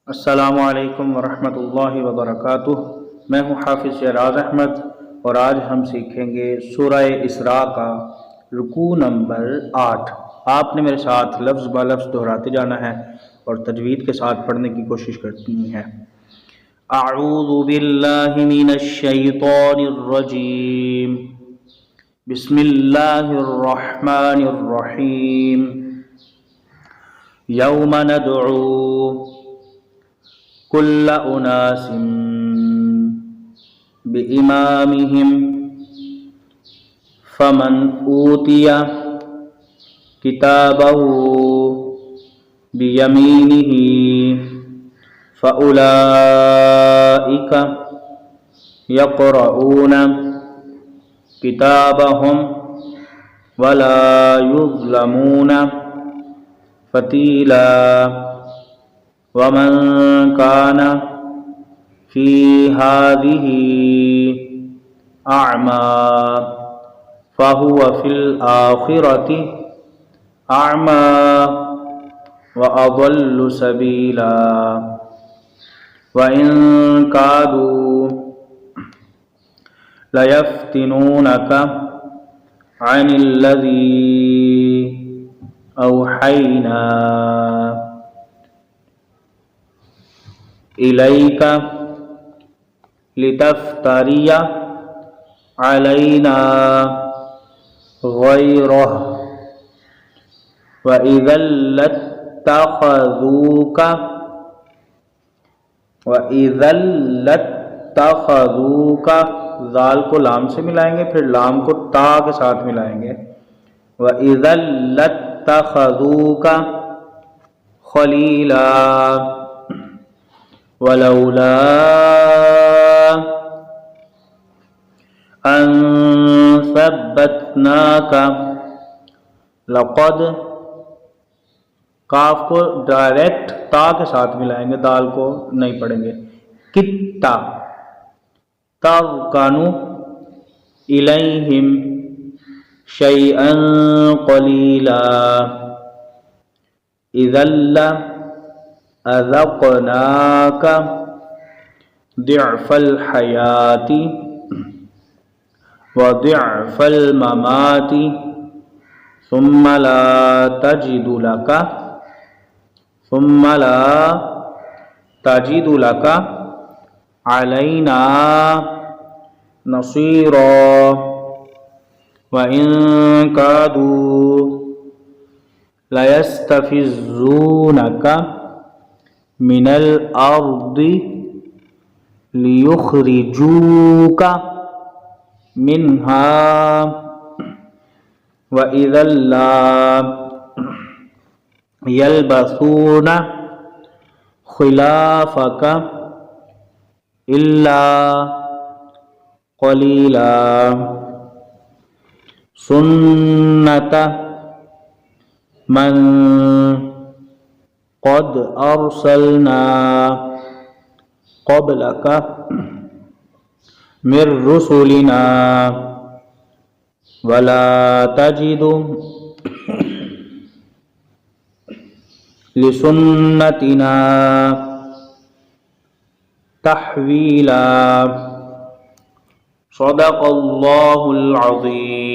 अस्सलामु अलैकुम वरहमतुल्लाहि वबरकातुह। मैं हूँ हाफिज़ शहराज अहमद और आज हम सीखेंगे सूरह इसरा का रुकू नंबर 8। आपने मेरे साथ लफ्ज़ ब लफ्ज़ दोहराते जाना है और तजवीद के साथ पढ़ने की कोशिश करनी है। अऊज़ु बिल्लाहि मिनश शैतानिर रजीम। बिस्मिल्लाहिर रहमानिर रहीम। यौम नदअू कुल्ल उनासिम बिइमामिहिम फमन ऊतिया किताबहु बियमीनिही फउलाइका यक़रऊन किताबहुम वला युज़लमून फतीला वमन कान फी हादिही अअमा फहुव फिल आखिरति अअमा व अदल्लु सबीला व इन कादू लयफ्तिनूनका अनिल्लज़ी औहैना इलैका लितफ्तरिया अलैना गैरह व इज़ल लत्तख़ज़ूका ज़ाल को लाम से मिलाएंगे, फिर लाम को ता के साथ मिलाएंगे। व इज़ल लत्तख़ज़ूका खलीला वलौला अन सब्बतनाका लक़द काफ को डायरेक्ट ता के साथ मिलाएंगे, दाल को नहीं पढ़ेंगे। कित्ता तग़कानु इलैहिम शैअन क़लीला इज़ल्ला अज़क़नाका दिअफ़ल हयाती व दिअफ़ल ममाती सुम्मा ला तजिदु लका अलैना नसीरा व इन कादू लयस्तफ़िज़ूनका मिनल अर्दि लियुख़रिजूका मिन्हा व इज़ल ला यल्बसूना खिलाफ़का इल्ला क़लीला सुन्नत मन क़द अरसलना क़ब्लका मिर रुसुलिना वला तजिदु लिसुन्नतिना तहवीला। सदक़ल्लाहुल अज़ीम।